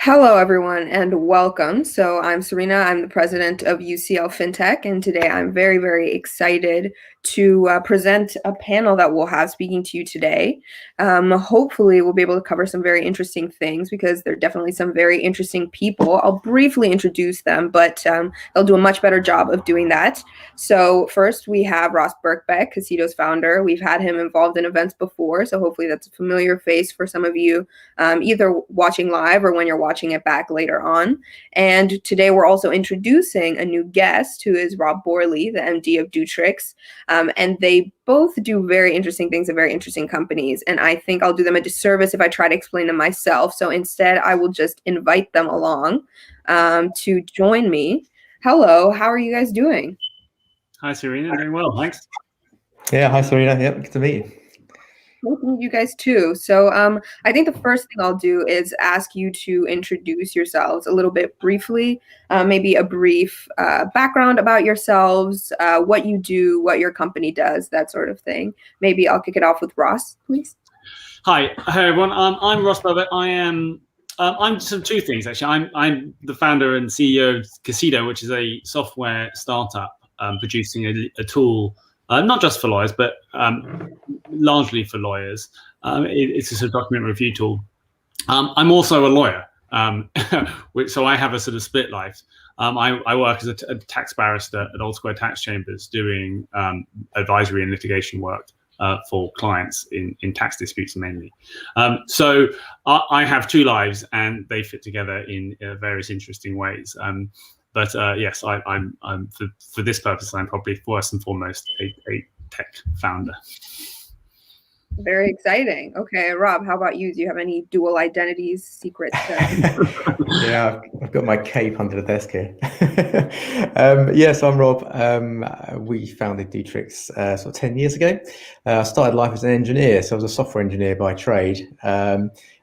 Hello, everyone, and welcome. So, I'm Serena. I'm the president of UCL FinTech, and today I'm very, very excited to present a panel that we'll have speaking to you today. Hopefully, we'll be able to cover some very interesting things because there are definitely some very interesting people. I'll briefly introduce them, but they'll do a much better job of doing that. So, first, we have Ross Birkbeck, Casito's founder. We've had him involved in events before, so hopefully, that's a familiar face for some of you, either watching live or when you're watching it back later on. And today we're also introducing a new guest who is Rob Borley, the MD of Dutrix. And they both do very interesting things at very interesting companies. And I think I'll do them a disservice if I try to explain them myself. So instead, I will just invite them along to join me. Hello, how are you guys doing? Hi, Serena. Doing well, thanks. Yeah, hi, Serena. Yep, good to meet you. Nice to meet you guys too. So I think the first thing I'll do is ask you to introduce yourselves a little bit briefly, maybe a brief background about yourselves, what you do, what your company does, that sort of thing. Maybe I'll kick it off with Ross, please. Hi everyone. I'm Ross Birkbeck. I'm sort of two things actually. I'm the founder and CEO of Casito, which is a software startup producing a tool. Not just for lawyers, but largely for lawyers. It's a sort of document review tool. I'm also a lawyer, so I have a sort of split life. I work as a tax barrister at Old Square Tax Chambers doing advisory and litigation work for clients in tax disputes mainly. So I have two lives and they fit together in various interesting ways. But yes, I'm for this purpose, I'm probably first and foremost a tech founder. Very exciting. Okay, Rob, how about you? Do you have any dual identities, secrets? Yeah, I've got my cape under the desk here. Yes, I'm Rob. We founded Dutrix sort of 10 years ago. I started life as an engineer, so I was a software engineer by trade.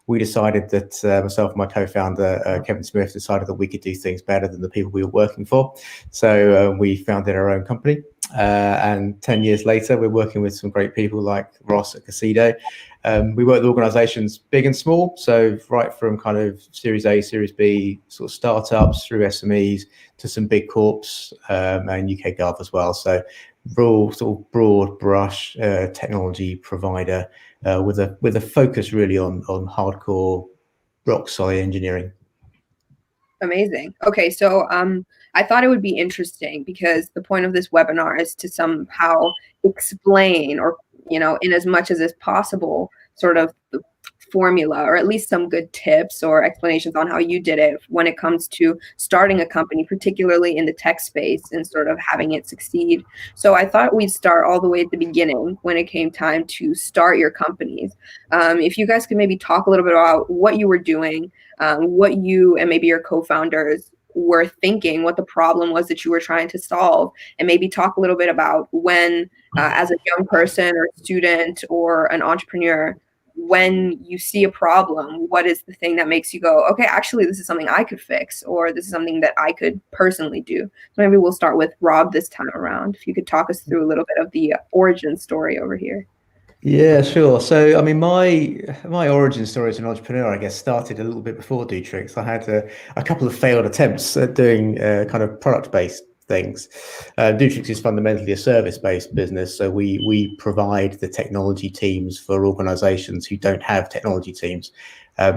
We decided that myself and my co-founder, Kevin Smith, decided that we could do things better than the people we were working for. So we founded our own company. And 10 years later, we're working with some great people like Ross at Casito. We work with organizations big and small. So right from kind of Series A, Series B, sort of startups through SMEs to some big corps and UK Gov as well. So real sort of broad brush technology provider with a focus really on hardcore rock solid engineering. Amazing. Okay, so I thought it would be interesting because the point of this webinar is to somehow explain, or in as much as is possible, sort of the formula, or at least some good tips or explanations on how you did it when it comes to starting a company, particularly in the tech space, and sort of having it succeed. So I thought we'd start all the way at the beginning when it came time to start your companies. If you guys could maybe talk a little bit about what you were doing, what you and maybe your co-founders were thinking, what the problem was that you were trying to solve, and maybe talk a little bit about when, as a young person or student or an entrepreneur, when you see a problem, what is the thing that makes you go, okay, actually, this is something I could fix, or this is something that I could personally do? So maybe we'll start with Rob this time around. If you could talk us through a little bit of the origin story over here. Yeah, sure. So, I mean, my origin story as an entrepreneur, I guess, started a little bit before Dutrix. I had a couple of failed attempts at doing kind of product-based things. Dutrix is fundamentally a service-based business, so we provide the technology teams for organizations who don't have technology teams.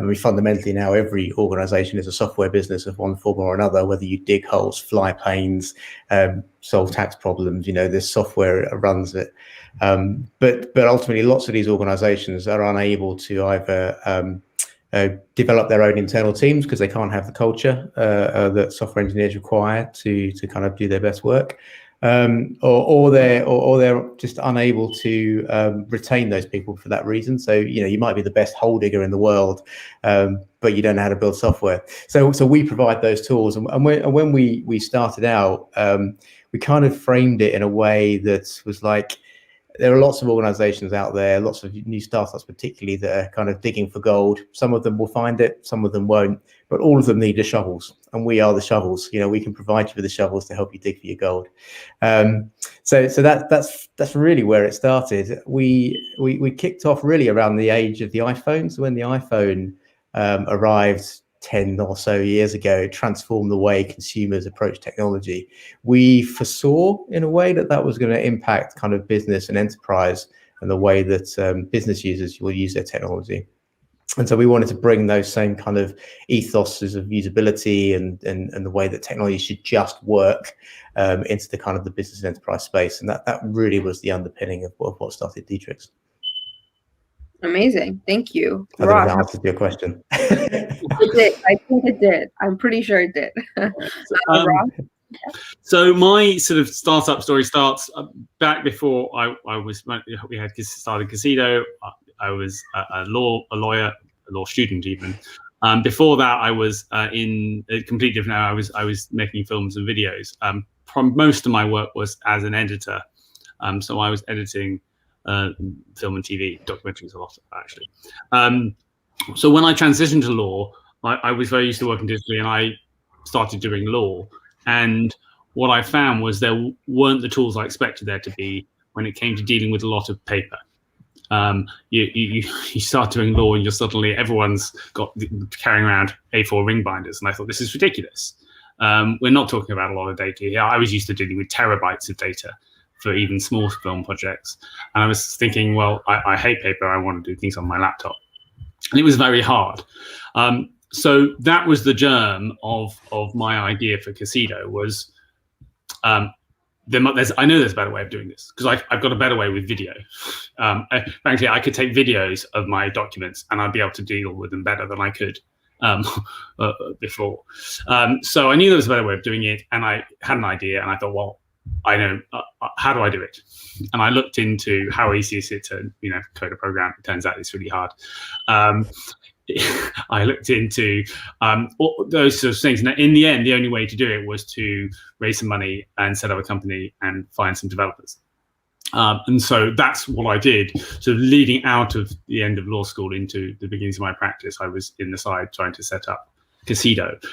We fundamentally now, every organization is a software business of one form or another, whether you dig holes, fly planes, solve tax problems, this software runs it. But ultimately, lots of these organizations are unable to either develop their own internal teams because they can't have the culture that software engineers require to kind of do their best work, or they're just unable to retain those people for that reason. So you might be the best hole digger in the world, but you don't know how to build software. So we provide those tools, and when we started out, we kind of framed it in a way that was like, there are lots of organizations out there, lots of new startups particularly, that are kind of digging for gold. Some of them will find it, some of them won't, but all of them need the shovels, and we are the shovels. We can provide you with the shovels to help you dig for your gold. So that's really where it started. We kicked off really around the age of the iPhone. So when the iPhone arrived 10 or so years ago transform the way consumers approach technology. We foresaw in a way that was going to impact kind of business and enterprise and the way that business users will use their technology. And so we wanted to bring those same kind of ethoses of usability and the way that technology should just work into the kind of the business and enterprise space. And that really was the underpinning of what started D-Trix. Amazing. Thank you. I don't know if that answered your question. It did. I think it did. I'm pretty sure it did. So my sort of startup story starts back before we had started Casido. I was a law student even. Before that, I was in a completely different area. I was making films and videos. Most of my work was as an editor. So I was editing film and TV, documentaries a lot, actually. So when I transitioned to law, I was very used to working digitally, and I started doing law. And what I found was there weren't the tools I expected there to be when it came to dealing with a lot of paper. You start doing law and everyone's got carrying around A4 ring binders, and I thought, this is ridiculous. We're not talking about a lot of data here. I was used to dealing with terabytes of data for even small film projects, and I was thinking, well, I hate paper. I want to do things on my laptop, and it was very hard. So that was the germ of my idea for Casido. Was I know there's a better way of doing this, because I've got a better way with video. Frankly, I could take videos of my documents and I'd be able to deal with them better than I could before. So I knew there was a better way of doing it, and I had an idea, and I thought, well, I know, how do I do it? And I looked into how easy is it to code a program. It turns out it's really hard. I looked into all those sort of things, and in the end, the only way to do it was to raise some money and set up a company and find some developers. And so that's what I did. So leading out of the end of law school into the beginnings of my practice, I was in the side trying to set up Casido,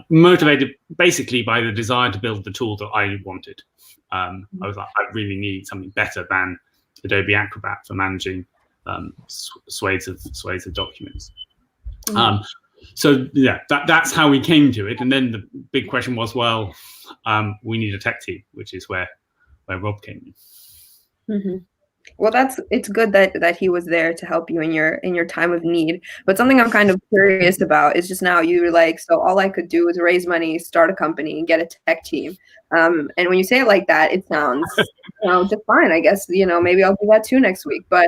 motivated basically by the desire to build the tool that I wanted. I was like, I really need something better than Adobe Acrobat for managing swathes of documents. So yeah, that's how we came to it. And then the big question was, well, we need a tech team, which is where Rob came in. Mm-hmm. Well, it's good that he was there to help you in your time of need. But something I'm kind of curious about is just now you were like, so all I could do was raise money, start a company, and get a tech team. And when you say it like that, it sounds just fine. I guess maybe I'll do that too next week. But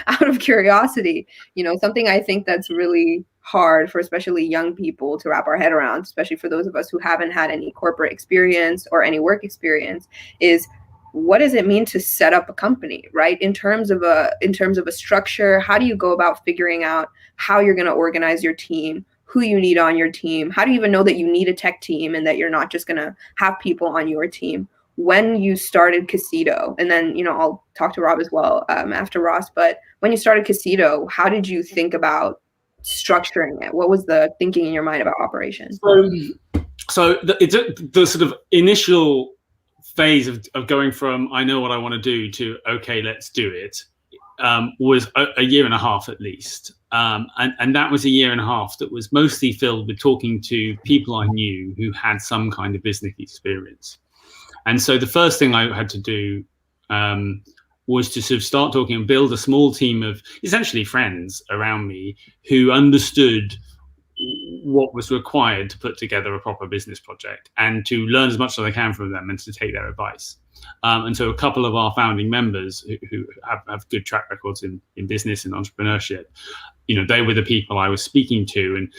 out of curiosity, something I think that's really hard for especially young people to wrap our head around, especially for those of us who haven't had any corporate experience or any work experience, is what does it mean to set up a company, right? In terms of a structure, how do you go about figuring out how you're going to organize your team, who you need on your team? How do you even know that you need a tech team and that you're not just going to have people on your team? When you started Casido, and then I'll talk to Rob as well after Ross, but when you started Casido, how did you think about structuring it? What was the thinking in your mind about operations? So the sort of initial phase of going from I know what I want to do to okay, let's do it was a year and a half at least, and that was a year and a half that was mostly filled with talking to people I knew who had some kind of business experience. And so the first thing I had to do was to sort of start talking and build a small team of essentially friends around me who understood what was required to put together a proper business project, and to learn as much as I can from them and to take their advice. And so a couple of our founding members who have good track records in business and entrepreneurship, they were the people I was speaking to. And,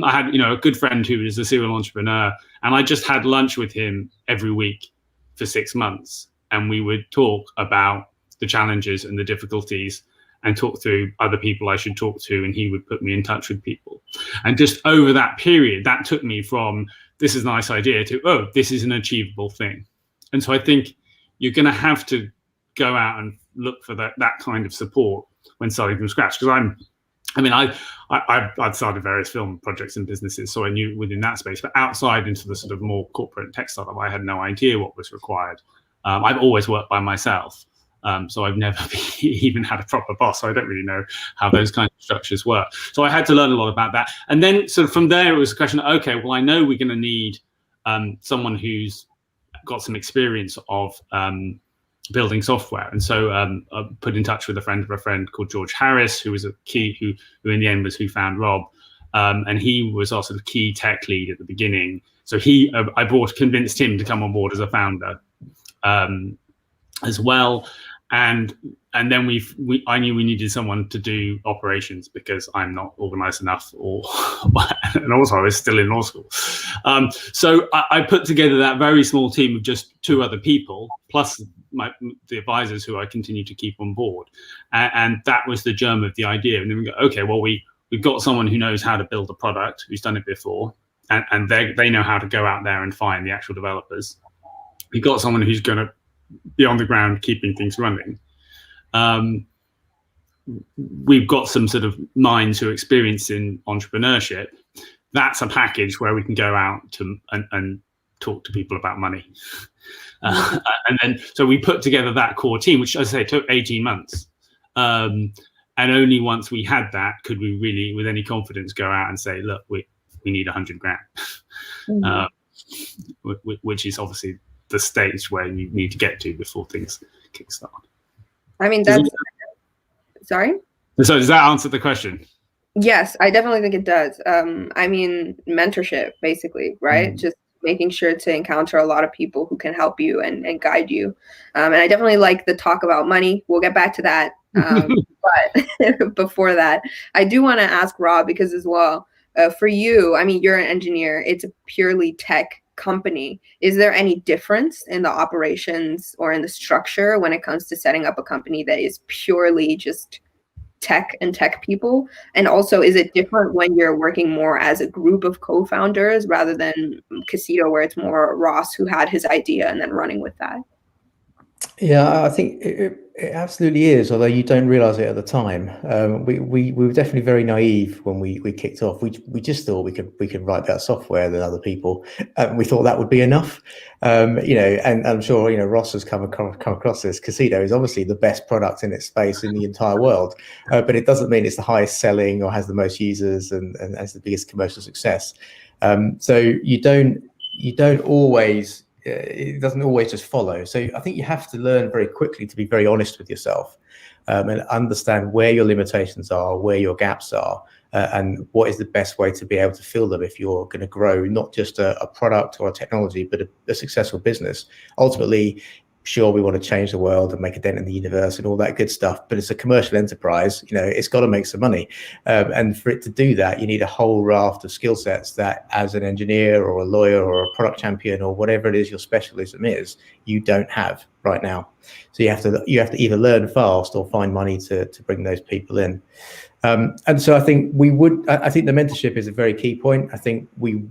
I had, a good friend who is a serial entrepreneur, and I just had lunch with him every week for 6 months. And we would talk about the challenges and the difficulties and talk through other people I should talk to, and he would put me in touch with people. And just over that period, that took me from this is a nice idea to, oh, this is an achievable thing. And so I think you're going to have to go out and look for that kind of support when starting from scratch. Because I'd started various film projects and businesses, so I knew within that space. But outside into the sort of more corporate tech startup, I had no idea what was required. I've always worked by myself. So I've never even had a proper boss. So I don't really know how those kinds of structures work. So I had to learn a lot about that. And then sort of from there, it was a question of, okay, well, I know we're going to need someone who's got some experience of building software. And so I put in touch with a friend of a friend called George Harris, who was a key, who in the end was who found Rob. And he was also the key tech lead at the beginning. So I convinced him to come on board as a founder as well. And then I knew we needed someone to do operations because I'm not organized enough, and also I was still in law school. So I put together that very small team of just 2 other people, plus the advisors who I continue to keep on board. And that was the germ of the idea. And then we go, okay, well, we've got someone who knows how to build a product, who's done it before, and they know how to go out there and find the actual developers. We've got someone who's going to be on the ground keeping things running. We've got some sort of minds who are experienced in entrepreneurship. That's a package where we can go out and talk to people about money. And then, so we put together that core team, which, as I say, took 18 months. And only once we had that could we really, with any confidence, go out and say, look, we need 100 grand, which is obviously the stage where you need to get to before things kickstart. I mean, sorry? So does that answer the question? Yes, I definitely think it does. I mean, mentorship, basically, right? Just making sure to encounter a lot of people who can help you and guide you. And I definitely like the talk about money. We'll get back to that. But before that, I do want to ask Rob, because as well, for you, I mean, you're an engineer. It's a purely tech company. Is there any difference in the operations or in the structure when it comes to setting up a company that is purely just tech and tech people? And also, is it different when you're working more as a group of co-founders rather than Casito, where it's more Ross who had his idea and then running with that? Yeah, I think it absolutely is, although you don't realize it at the time. We were definitely very naive when we kicked off. We just thought we could write better software than other people. We thought that would be enough. And I'm sure, Ross has come across this. Casito is obviously the best product in its space in the entire world, but it doesn't mean it's the highest selling or has the most users and has the biggest commercial success. So you don't always. It doesn't always just follow. So I think you have to learn very quickly to be very honest with yourself and understand where your limitations are, where your gaps are, and what is the best way to be able to fill them if you're going to grow not just a product or a technology, but a successful business. Ultimately, sure, we want to change the world and make a dent in the universe and all that good stuff, but it's a commercial enterprise. It's got to make some money, and for it to do that, you need a whole raft of skill sets that, as an engineer or a lawyer or a product champion or whatever it is your specialism is, you don't have right now. So you have to either learn fast or find money to bring those people in. And so I think I think the mentorship is a very key point. I think we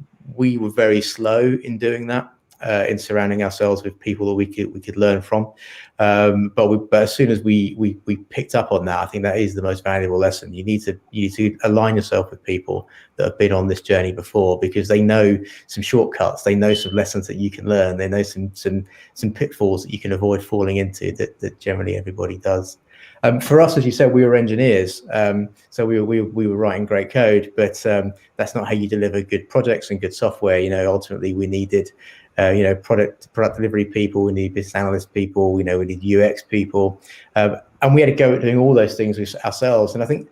were very slow in doing that. In surrounding ourselves with people that we could learn from, but as soon as we picked up on that, I think that is the most valuable lesson. You need to align yourself with people that have been on this journey before, because they know some shortcuts, they know some lessons that you can learn, they know some pitfalls that you can avoid falling into that generally everybody does. For us, as you said, we were engineers, so we were writing great code, but that's not how you deliver good projects and good software. Ultimately we needed product delivery people, we need business analyst people, we need UX people, and we had to go at doing all those things ourselves. And I think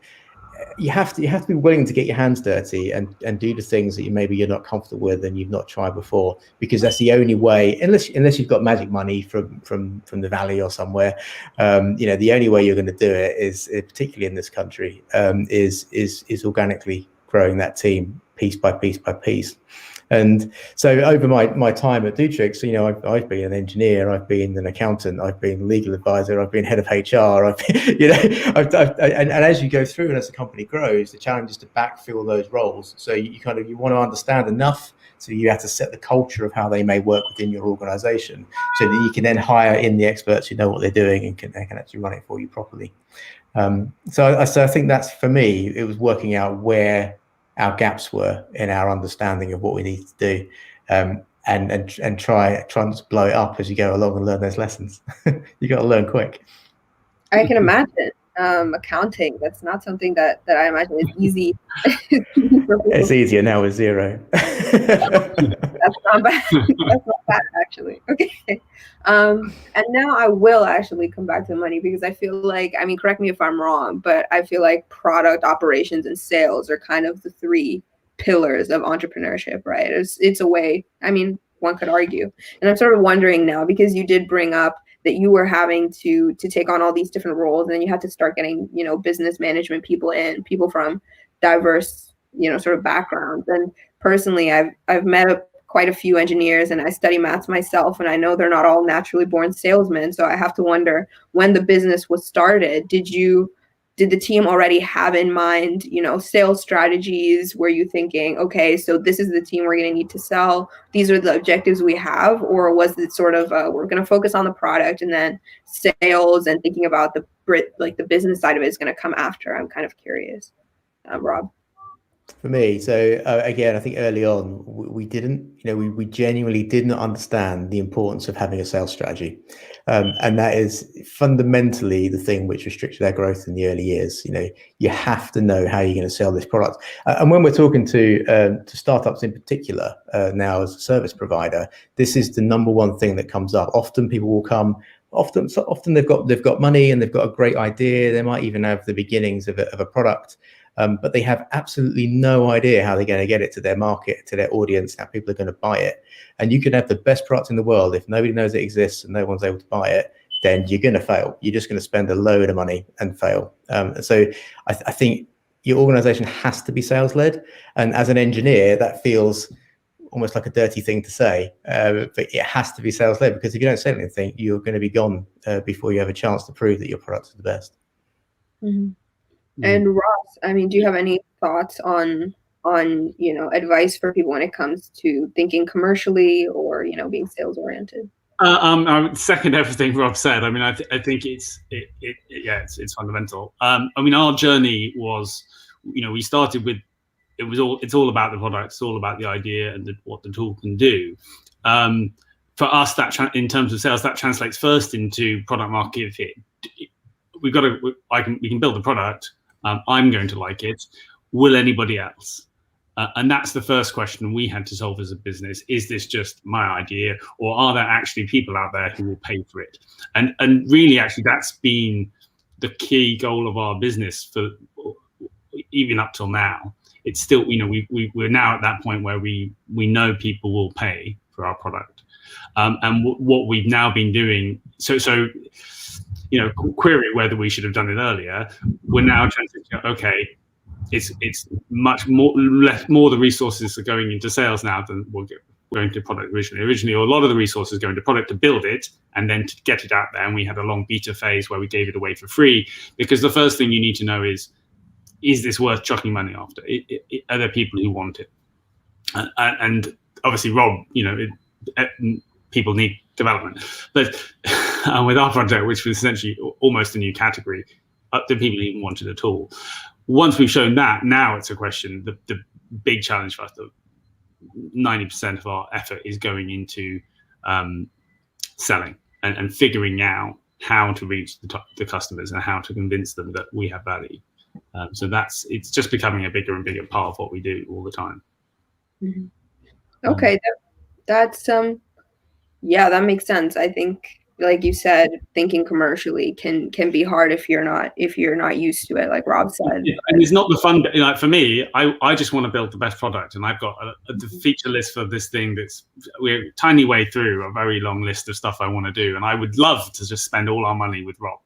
you have to be willing to get your hands dirty and do the things that maybe you're not comfortable with and you've not tried before, because that's the only way, unless you've got magic money from the valley or somewhere. The only way you're going to do it is, particularly in this country, is organically growing that team piece by piece by piece. And so over my time at Dutrix, I've been an engineer, I've been an accountant, I've been a legal advisor, I've been head of HR, I've been, and as you go through and as the company grows, the challenge is to backfill those roles. So you want to understand enough, so you have to set the culture of how they may work within your organization, so that you can then hire in the experts who know what they're doing and can actually run it for you properly. So I think that's, for me, it was working out where our gaps were in our understanding of what we needed to do, and try not to blow it up as you go along and learn those lessons. You got to learn quick. I can imagine. Accounting, that's not something that I imagine is easy. It's easier now with zero. That's not bad. That's not bad, actually. Okay. And now I will actually come back to the money because I feel like, I mean, correct me if I'm wrong, but I feel like product operations and sales are kind of the three pillars of entrepreneurship, right? It's a way, I mean, one could argue. And I'm sort of wondering now, because you did bring up that you were having to take on all these different roles, and then you had to start getting, business management people people from diverse, sort of backgrounds. And personally, I've met quite a few engineers, and I study maths myself, and I know they're not all naturally born salesmen. So I have to wonder, when the business was started, did the team already have in mind, sales strategies? Were you thinking, okay, so this is the team we're going to need to sell, these are the objectives we have? Or was it sort of, we're going to focus on the product, and then sales and thinking about the business side of it is going to come after? I'm kind of curious. Rob. For me, so again, I think early on we didn't, we genuinely did not understand the importance of having a sales strategy, and that is fundamentally the thing which restricted our growth in the early years. You have to know how you're going to sell this product, and when we're talking to startups in particular now as a service provider, this is the number one thing that comes up. Often people will come. Often they've got money and they've got a great idea. They might even have the beginnings of a product. But they have absolutely no idea how they're going to get it to their market, to their audience, how people are going to buy it. And you can have the best product in the world. If nobody knows it exists and no one's able to buy it, then you're going to fail. You're just going to spend a load of money and fail. So I think your organization has to be sales-led. And as an engineer, that feels almost like a dirty thing to say, but it has to be sales-led, because if you don't sell anything, you're going to be gone before you have a chance to prove that your product is the best. Mm-hmm. And Ross, I mean, do you have any thoughts on advice for people when it comes to thinking commercially or being sales oriented? I would second everything Rob said. I mean, I think it's fundamental. I mean, our journey was, we started with it's all about the product, it's all about the idea and what the tool can do. For us, that in terms of sales, that translates first into product market fit. We can build the product. I'm going to like it. Will anybody else? And that's the first question we had to solve as a business. Is this just my idea, or are there actually people out there who will pay for it? And really, actually, that's been the key goal of our business for even up till now. It's still, we're now at that point where we know people will pay for our product. And what we've now been doing, so query whether we should have done it earlier. We're now transitioning. Okay, it's much more the resources are going into sales now than going to product originally. Originally, a lot of the resources go into product to build it and then to get it out there. And we had a long beta phase where we gave it away for free, because the first thing you need to know is this worth chucking money after? Are there people who want it? And obviously, Rob, people need development, but with our project, which was essentially almost a new category, do people even want it at all? Once we've shown that, now it's a question. The big challenge for us, 90% of our effort is going into selling and figuring out how to reach the customers and how to convince them that we have value. So it's just becoming a bigger and bigger part of what we do all the time. Mm-hmm. Okay, that's that makes sense. I think, like you said, thinking commercially can be hard if you're not used to it, like Rob said. Yeah, and it's not the fun. For me, I just want to build the best product, and I've got the feature list for this thing we're a tiny way through a very long list of stuff I want to do, and I would love to just spend all our money with Rob.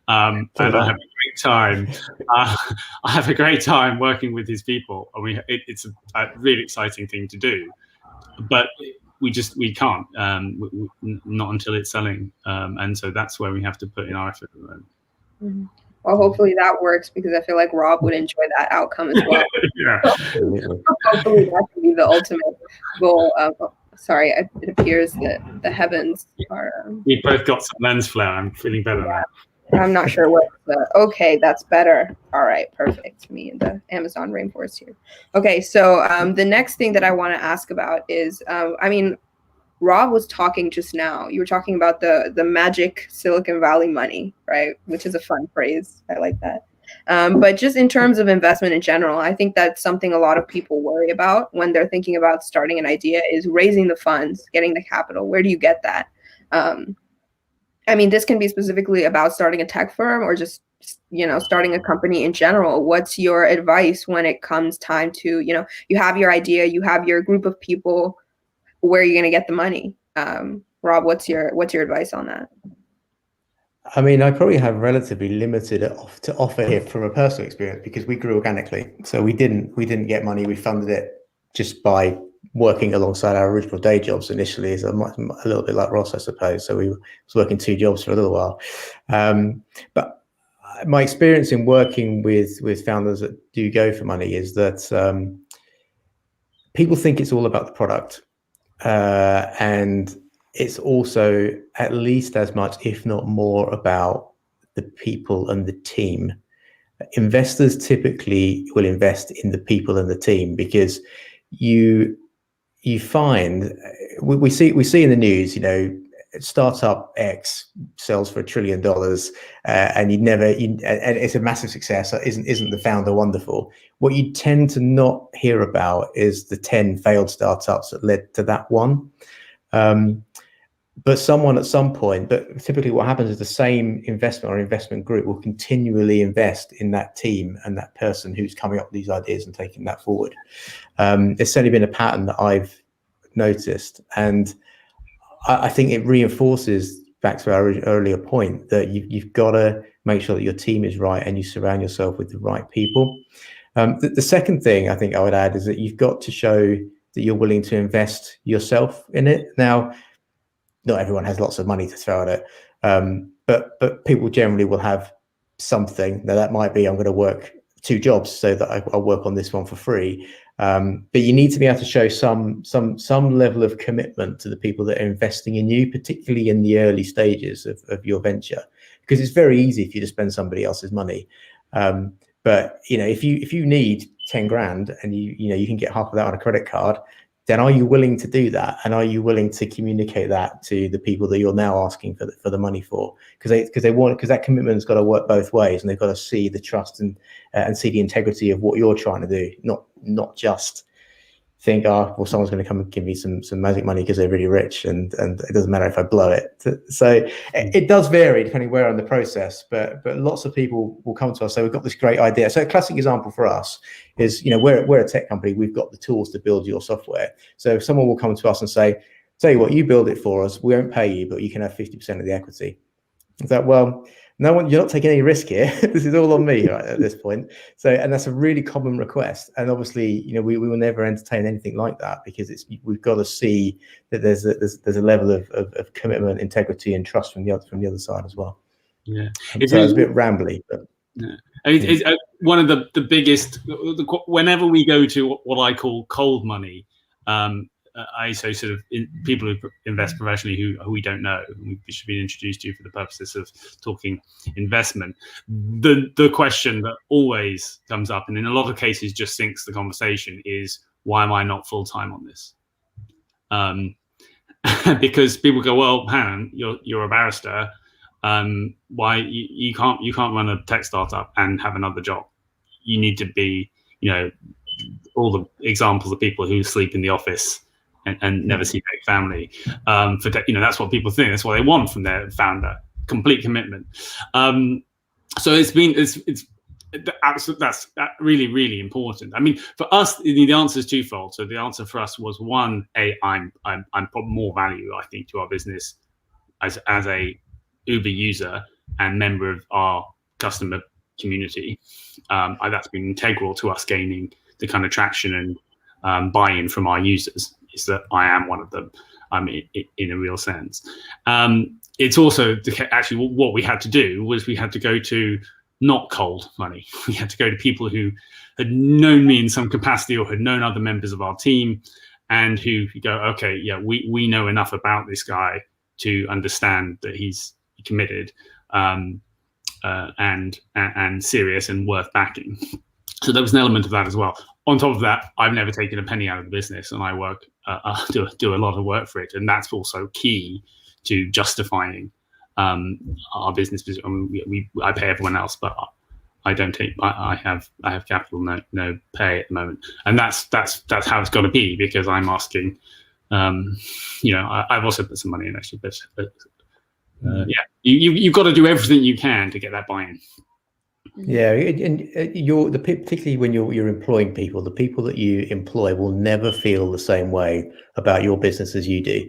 And I have a great time. I have a great time working with his people. I mean, it's a really exciting thing to do, but we can't, not until it's selling. And so that's where we have to put in our effort at the moment. Mm-hmm. Well, hopefully that works, because I feel like Rob would enjoy that outcome as well. Yeah. Hopefully that can be the ultimate goal of. Sorry, it appears that the heavens are. We both got some lens flare. I'm feeling better now. I'm not sure what okay, that's better. All right, perfect. Me in the Amazon rainforest here. Okay, so the next thing that I want to ask about is, I mean, Rob was talking just now. You were talking about the magic Silicon Valley money, right? Which is a fun phrase. I like that. But just in terms of investment in general, I think that's something a lot of people worry about when they're thinking about starting an idea is raising the funds, getting the capital. Where do you get that? I mean, this can be specifically about starting a tech firm or just, starting a company in general. What's your advice when it comes time to, you have your idea, you have your group of people, where are you going to get the money? Rob, what's your advice on that? I mean, I probably have relatively limited to offer here from a personal experience because we grew organically. So we didn't get money. We funded it just by working alongside our original day jobs initially. Is a little bit like Ross, I suppose. So we was working 2 jobs for a little while. But my experience in working with founders that do go for money is that people think it's all about the product, and it's also at least as much, if not more, about the people and the team. Investors typically will invest in the people and the team because you find we see in the news, startup X sells for $1 trillion, and and it's a massive success. Isn't the founder wonderful? What you tend to not hear about is the 10 failed startups that led to that one. But someone at some point, but typically what happens is the same investment or investment group will continually invest in that team and that person who's coming up with these ideas and taking that forward. It's certainly been a pattern that I've noticed. And I think it reinforces back to our earlier point that you've got to make sure that your team is right and you surround yourself with the right people. The second thing I think I would add is that you've got to show that you're willing to invest yourself in it. Now, not everyone has lots of money to throw at it, but people generally will have something. Now that might be I'm going to work 2 jobs so that I'll work on this one for free. But you need to be able to show some level of commitment to the people that are investing in you, particularly in the early stages of your venture, because it's very easy for you to spend somebody else's money. But if you need 10 grand and you can get half of that on a credit card, then are you willing to do that? And are you willing to communicate that to the people that you're now asking for the money for? Because that commitment's got to work both ways, and they've got to see the trust and see the integrity of what you're trying to do, not just think, someone's going to come and give me some magic money because they're really rich, and it doesn't matter if I blow it. So it does vary depending where in the process, but lots of people will come to us, say, we've got this great idea. So a classic example for us is, we're a tech company, we've got the tools to build your software. So if someone will come to us and say, tell you what, you build it for us, we won't pay you, but you can have 50% of the equity. Is that, well, you're not taking any risk here. This is all on me right at this point. So, and that's a really common request. And obviously, we will never entertain anything like that because we've got to see that there's a level of commitment, integrity, and trust from the other side as well. Yeah, it's a bit rambly, but yeah. It's one of the biggest. Whenever we go to what I call cold money, I so sort of people who invest professionally who we don't know, we should be introduced to for the purposes of talking investment. The question that always comes up, and in a lot of cases just sinks the conversation, is why am I not full time on this? Because people go, well, Han, you're a barrister. Why you can't run a tech startup and have another job? You need to be, all the examples of people who sleep in the office and never see their family. That's what people think. That's what they want from their founder: complete commitment. So that's really, really important. I mean, for us, the answer is twofold. So the answer for us was, one, I'm put more value, I think, to our business as a Uber user and member of our customer community. That's been integral to us gaining the kind of traction and buy-in from our users, is that I am one of them, in a real sense. It's also actually what we had to do was we had to go to not cold money. We had to go to people who had known me in some capacity or had known other members of our team, and who go, okay, yeah, we know enough about this guy to understand that he's committed and serious and worth backing. So there was an element of that as well. On top of that, I've never taken a penny out of the business, and I work do a lot of work for it, and that's also key to justifying our business. I pay everyone else, but I don't take. I have capital, no pay at the moment, and that's how it's got to be, because I'm asking. I've also put some money in actually, but you've got to do everything you can to get that buy-in. Yeah, and particularly when you're employing people, the people that you employ will never feel the same way about your business as you do.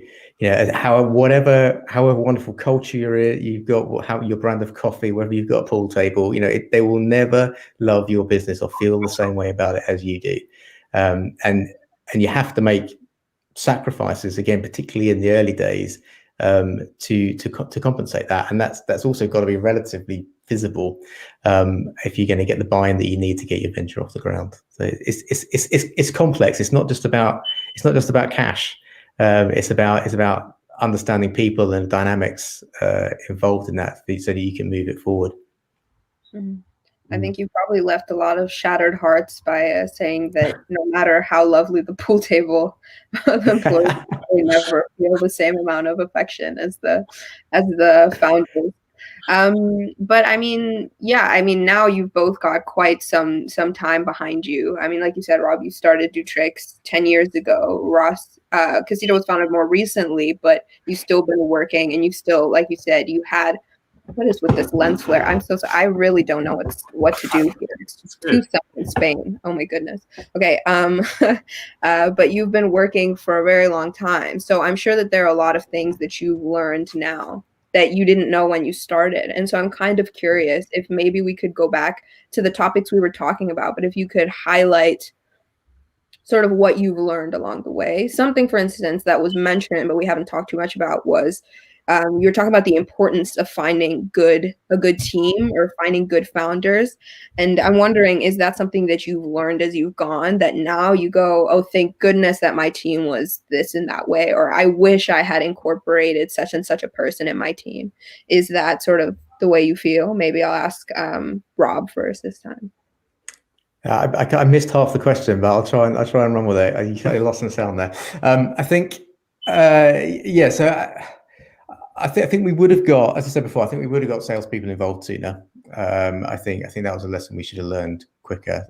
However wonderful culture you've got, how your brand of coffee, whether you've got a pool table, they will never love your business or feel the same way about it as you do. And you have to make sacrifices, again, particularly in the early days, to compensate that, and that's also got to be relatively visible if you're going to get the buy-in that you need to get your venture off the ground. So it's complex. It's not just about cash. It's about understanding people and dynamics involved in that, so that you can move it forward. Mm-hmm. I think you probably left a lot of shattered hearts by saying that no matter how lovely the pool table, the employees never feel the same amount of affection as the founders. But I mean, now you've both got quite some time behind you. I mean, like you said, Rob, you started Dutrix 10 years ago. Ross, Casito was founded more recently, but you've still been working, and you've still, like you said, you had. What is with this lens flare? I'm so sorry. I really don't know what to do here. It's just too sunny in Spain. Oh my goodness. Okay. But you've been working for a very long time, so I'm sure that there are a lot of things that you've learned now that you didn't know when you started. And so I'm kind of curious if maybe we could go back to the topics we were talking about, but if you could highlight sort of what you've learned along the way. Something, for instance, that was mentioned, but we haven't talked too much about was you're talking about the importance of finding a good team or finding good founders. And I'm wondering, is that something that you've learned as you've gone, that now you go, oh, thank goodness that my team was this and that way, or I wish I had incorporated such and such a person in my team? Is that sort of the way you feel? Maybe I'll ask Rob first this time. I missed half the question, but I'll try and run with it. You kind of lost in the sound there. I think, so I think we would have got, as I said before, I think we would have got salespeople involved sooner. I think that was a lesson we should have learned quicker.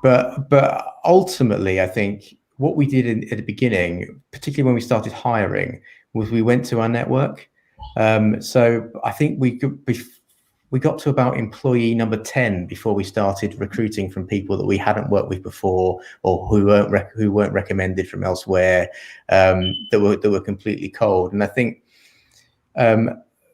But ultimately, I think what we did at the beginning, particularly when we started hiring, was we went to our network. So I think we got to about employee number 10 before we started recruiting from people that we hadn't worked with before, or who weren't recommended from elsewhere, that were completely cold. And I think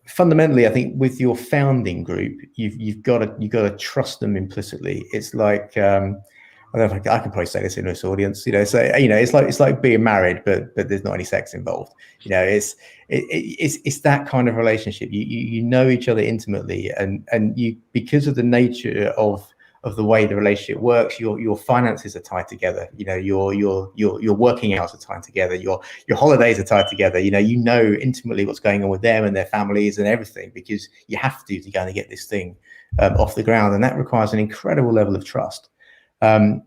fundamentally, I think with your founding group, you've got to trust them implicitly. It's like I don't know if I can probably say this in this audience, so it's like being married, but there's not any sex involved. It's that kind of relationship. You know each other intimately, and you, because of the nature of the way the relationship works, your finances are tied together. Your working hours are tied together. Your holidays are tied together. You know intimately what's going on with them and their families and everything, because you have to go and get this thing off the ground, and that requires an incredible level of trust. I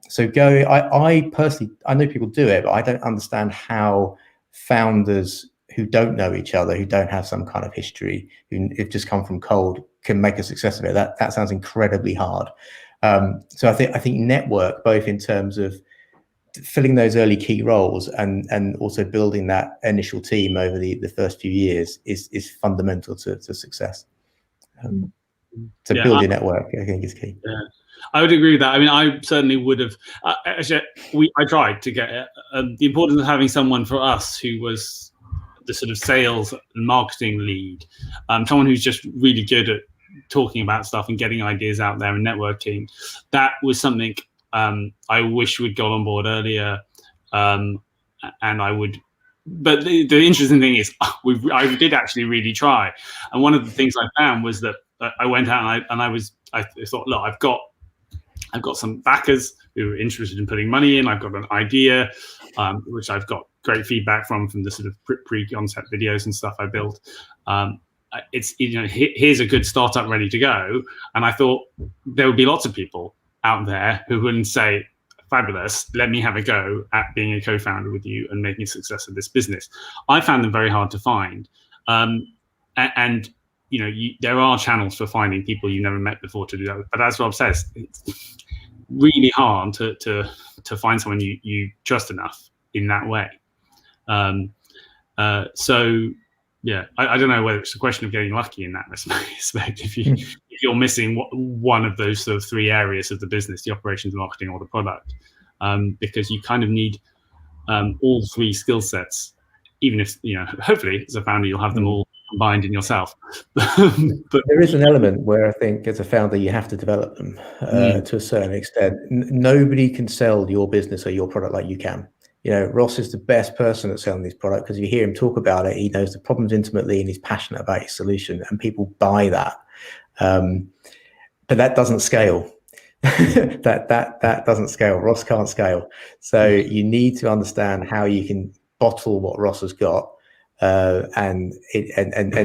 personally, I know people do it, but I don't understand how founders who don't know each other, who don't have some kind of history, who have just come from cold, can make a success of it. That sounds incredibly hard. So I think network, both in terms of filling those early key roles and also building that initial team over the first few years is fundamental to success. Build your network, I think, is key. Yeah. I would agree with that. I mean, I certainly would have. Actually, I tried to get the importance of having someone for us who was the sort of sales and marketing lead, someone who's just really good at talking about stuff and getting ideas out there and networking. That was something I wish we'd got on board earlier, and I would. But the interesting thing is, I did actually really try, and one of the things I found was that I went out and I thought, look, I've got some backers who are interested in putting money in. I've got an idea, which I've got great feedback from the sort of pre-concept videos and stuff I built. It's here's a good startup ready to go. And I thought there would be lots of people, out there who wouldn't say, fabulous, let me have a go at being a co-founder with you and making a success of this business. I found them very hard to find. And there are channels for finding people you never met before to do that. But as Rob says, it's really hard to find someone you trust enough in that way. So yeah, I don't know whether it's a question of getting lucky in that respect. If you're missing one of those sort of three areas of the business, the operations, marketing, or the product, because you kind of need all three skill sets. Even if hopefully as a founder you'll have them all combined in yourself. But there is an element where I think as a founder you have to develop them to a certain extent. Nobody can sell your business or your product like you can. Ross is the best person at selling this product because if you hear him talk about it, he knows the problems intimately and he's passionate about his solution, and people buy that. But that doesn't scale. that doesn't scale. Ross can't scale. So you need to understand how you can bottle what Ross has got and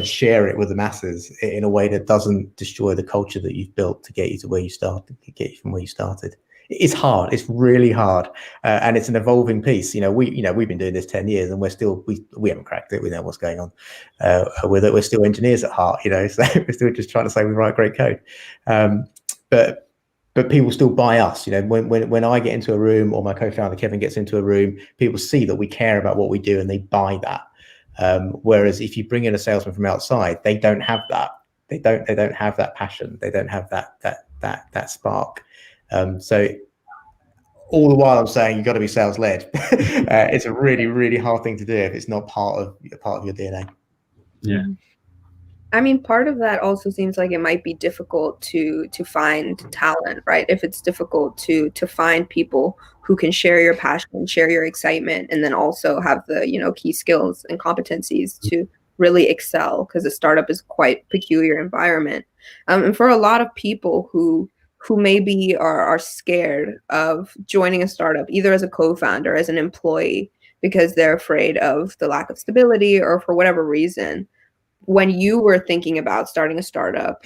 share it with the masses in a way that doesn't destroy the culture that you've built to get you to where you started, to get you from where you started. It's hard. It's really hard, and it's an evolving piece. We've been doing this 10 years, and we're still we haven't cracked it. We know what's going on. We're still engineers at heart, so we're still just trying to say we write great code. But people still buy us. When I get into a room or my co-founder Kevin gets into a room, people see that we care about what we do and they buy that. Whereas if you bring in a salesman from outside, they don't have that. They don't have that passion. They don't have that spark. So all the while I'm saying you've got to be sales led. It's a really, really hard thing to do if it's not part of your DNA. Yeah. I mean, part of that also seems like it might be difficult to find talent, right? If it's difficult to find people who can share your passion, share your excitement, and then also have the, key skills and competencies to really excel, because a startup is quite a peculiar environment. And for a lot of people who maybe are scared of joining a startup, either as a co-founder, as an employee, because they're afraid of the lack of stability or for whatever reason, when you were thinking about starting a startup,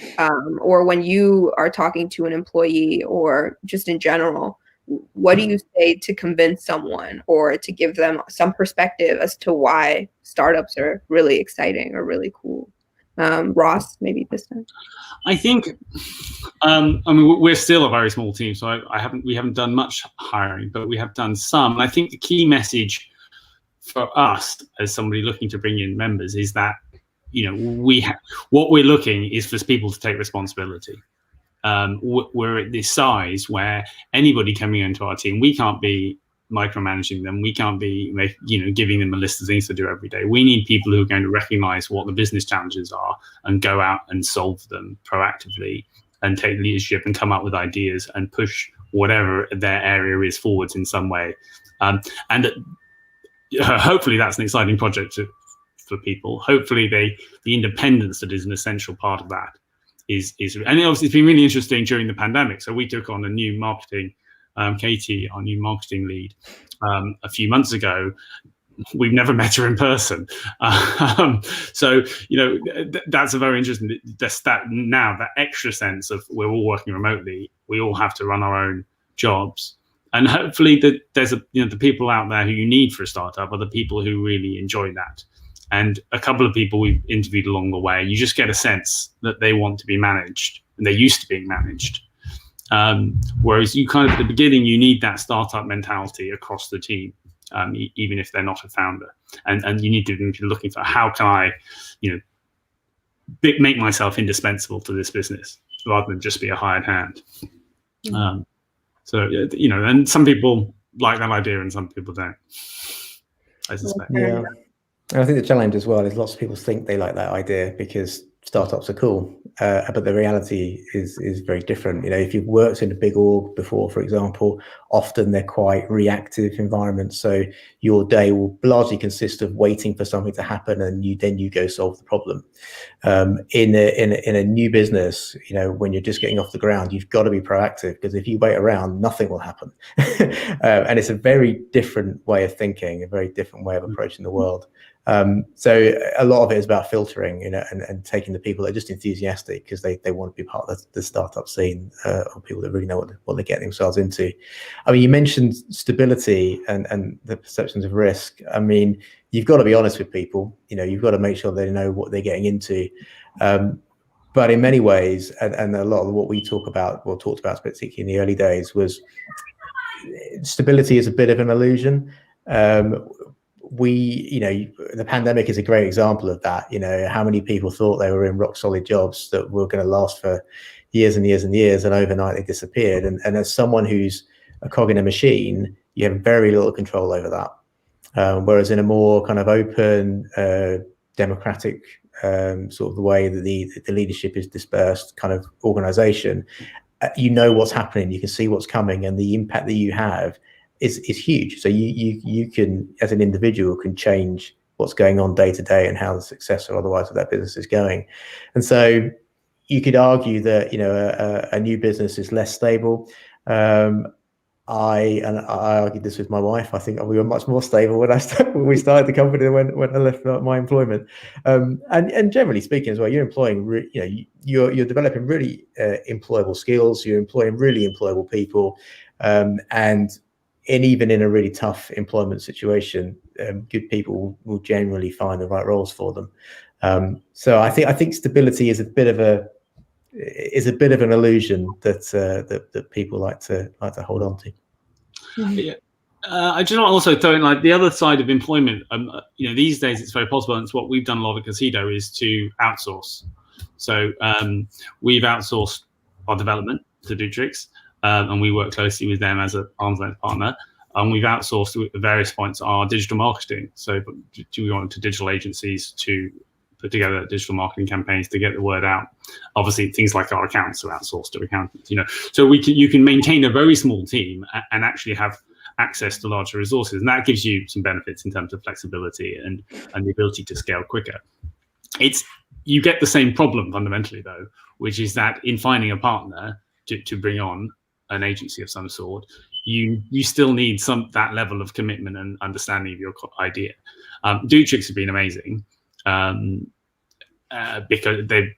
or when you are talking to an employee or just in general, what do you say to convince someone or to give them some perspective as to why startups are really exciting or really cool? Ross, maybe this time. I think, we're still a very small team, so we haven't done much hiring, but we have done some. And I think the key message for us as somebody looking to bring in members is that, what we're looking is for people to take responsibility. We're at this size where anybody coming into our team, we can't be micromanaging them. We can't be, giving them a list of things to do every day. We need people who are going to recognize what the business challenges are and go out and solve them proactively and take leadership and come up with ideas and push whatever their area is forwards in some way. And hopefully that's an exciting project for people. Hopefully the independence that is an essential part of that is and obviously it's been really interesting during the pandemic. So we took on a new marketing, Katie, our new marketing lead, a few months ago. We've never met her in person. So, that's a very interesting, that extra sense of we're all working remotely. We all have to run our own jobs. And hopefully there's the people out there who you need for a startup are the people who really enjoy that. And a couple of people we've interviewed along the way, you just get a sense that they want to be managed and they're used to being managed. Whereas you kind of at the beginning, you need that startup mentality across the team, even if they're not a founder. And you need to be looking for how can I, make myself indispensable to this business rather than just be a hired hand. And some people like that idea and some people don't, I suspect. Yeah. And I think the challenge as well is lots of people think they like that idea because startups are cool, but the reality is very different. If you've worked in a big org before, for example, often they're quite reactive environments. So your day will largely consist of waiting for something to happen, and you go solve the problem. In a new business, when you're just getting off the ground, you've got to be proactive, because if you wait around, nothing will happen. And it's a very different way of thinking, a very different way of approaching the world. So a lot of it is about filtering, and taking the people that are just enthusiastic because they want to be part of the startup scene, or people that really know what they're getting themselves into. I mean, you mentioned stability and the perceptions of risk. I mean, you've got to be honest with people. You've got to make sure they know what they're getting into. But in many ways, and a lot of what we talked about, particularly in the early days, was stability is a bit of an illusion. The pandemic is a great example of that. How many people thought they were in rock solid jobs that were going to last for years and years and years, and overnight they disappeared. And as someone who's a cog in a machine, you have very little control over that. Whereas in a more kind of open, democratic sort of the way that the leadership is dispersed kind of organization, what's happening, you can see what's coming, and the impact that you have is huge. So you can, as an individual, can change what's going on day to day and how the success or otherwise of that business is going. And so you could argue that a new business is less stable. I argued this with my wife. I think we were much more stable when we started the company than when I left my employment. And generally speaking as well, you're employing you're developing really employable skills. You're employing really employable people, and even in a really tough employment situation, good people will generally find the right roles for them. So I think stability is a bit of an illusion that people like to hold on to. Yeah. I just want to also throw in like the other side of employment. These days it's very possible, and it's what we've done a lot at Casido, is to outsource. So we've outsourced our development to Dutrix, and we work closely with them as an arm's length partner. And we've outsourced at various points our digital marketing. So we went to digital agencies to put together digital marketing campaigns to get the word out. Obviously, things like our accounts are outsourced to accountants. So you can maintain a very small team and actually have access to larger resources, and that gives you some benefits in terms of flexibility and the ability to scale quicker. You get the same problem fundamentally though, which is that in finding a partner to bring on an agency of some sort, you still need that level of commitment and understanding of your idea. Dutrix have been amazing. Because they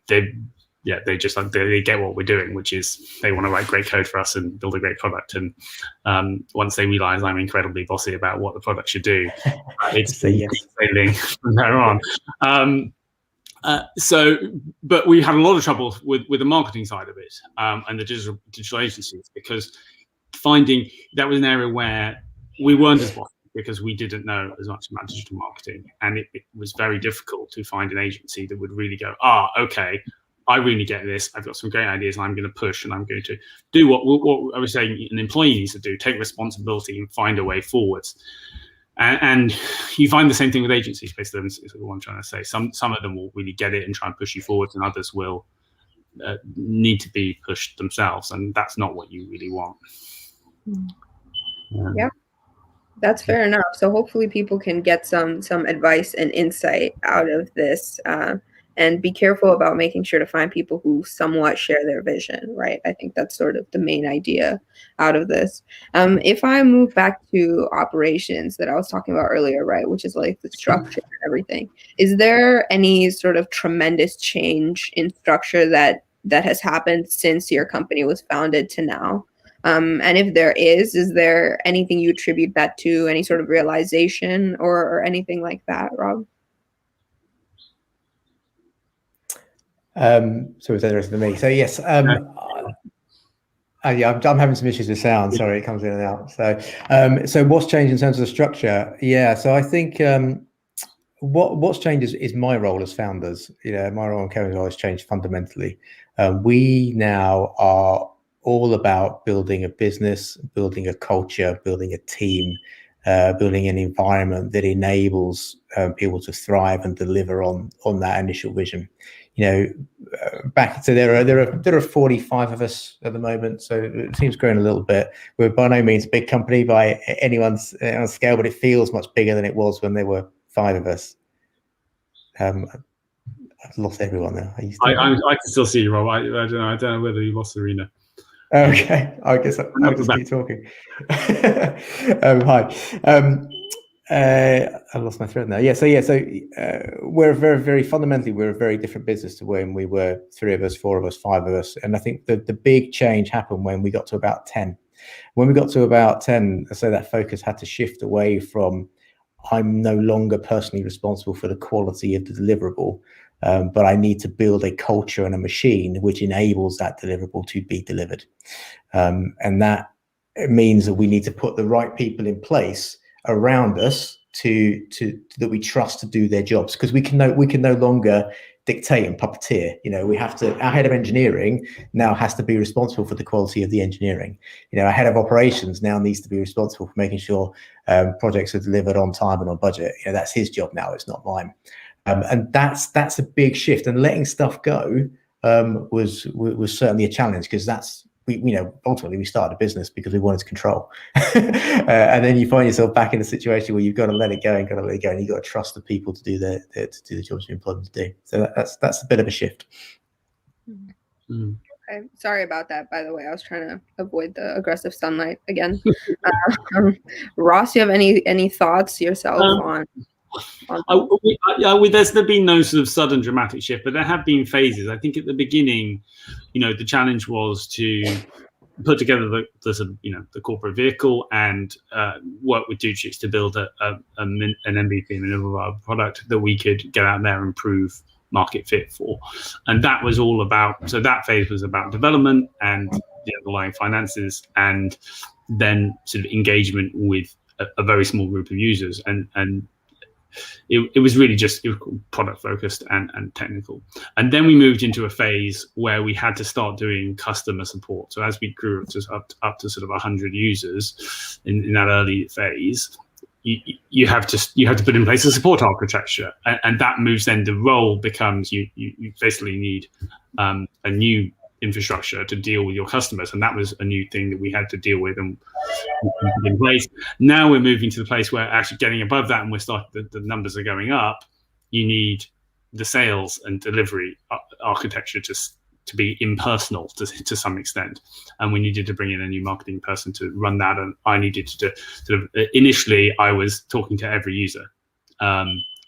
get what we're doing, which is they want to write great code for us and build a great product. And once they realize I'm incredibly bossy about what the product should do, it's sailing from there on. But we had a lot of trouble with the marketing side of it, and the digital agencies, because finding that was an area where we weren't as bossy, because we didn't know as much about digital marketing, and it was very difficult to find an agency that would really go, okay, I really get this, I've got some great ideas, and I'm going to push, and I'm going to do what I was saying an employee needs to do, take responsibility and find a way forwards. And you find the same thing with agencies, basically, is what I'm trying to say. Some of them will really get it and try and push you forwards, and others will need to be pushed themselves, and that's not what you really want. Yeah. That's fair enough. So hopefully people can get some advice and insight out of this, and be careful about making sure to find people who somewhat share their vision, right? I think that's sort of the main idea out of this. If I move back to operations that I was talking about earlier, right, which is like the structure and everything, is there any sort of tremendous change in structure that has happened since your company was founded to now? And if there is there anything you attribute that to, any sort of realization or anything like that, Rob? So it's interesting to me. So yes, I'm having some issues with sound. Sorry, it comes in and out. So what's changed in terms of the structure? Yeah, so I think what's changed is my role as founders. My role and Kevin's role has changed fundamentally. We now are all about building a business, building a culture, building a team, building an environment that enables people to thrive and deliver on that initial vision. Back to there are 45 of us at the moment, so the team's grown a little bit. We're by no means a big company by anyone's scale, but it feels much bigger than it was when there were 5 of us. I've lost everyone now. I can still see you, Rob. I don't know whether you lost Serena. Okay, I guess I'll just keep talking. Hi. I lost my thread now. Yeah. So we're very fundamentally, we're a very different business to when we were 3 of us, 4 of us, 5 of us. And I think the big change happened when we got to about 10. When we got to about 10, so that focus had to shift away from, I'm no longer personally responsible for the quality of the deliverable, but I need to build a culture and a machine which enables that deliverable to be delivered. And that means that we need to put the right people in place around us to that we trust to do their jobs, because we can no longer dictate and puppeteer. We have to, our head of engineering now has to be responsible for the quality of the engineering. Our head of operations now needs to be responsible for making sure projects are delivered on time and on budget. That's his job now, it's not mine. And that's a big shift, and letting stuff go was certainly a challenge, because that's, ultimately we started a business because we wanted to control. And then you find yourself back in a situation where you've got to let it go and you've got to trust the people to do the jobs you employ them to do. So that's a bit of a shift. Okay, sorry about that, by the way. I was trying to avoid the aggressive sunlight again. Ross, you have any thoughts yourself on there's been no sort of sudden dramatic shift, but there have been phases. I think at the beginning, the challenge was to put together the sort of, the corporate vehicle and work with Dutrix to build an MVP, minimum viable product that we could get out there and prove market fit for. And that was all about, so that phase was about development and the underlying finances, and then sort of engagement with a very small group of users. And it was really just product focused and technical. And then we moved into a phase where we had to start doing customer support. So as we grew up to sort of 100 users in that early phase, you have to put in place a support architecture, and that moves, then the role becomes you basically need a new infrastructure to deal with your customers, and that was a new thing that we had to deal with and put in place. Now we're moving to the place where actually getting above that, and the numbers are going up. You need the sales and delivery architecture to be impersonal to some extent, and we needed to bring in a new marketing person to run that. And I needed to sort of, initially I was talking to every user.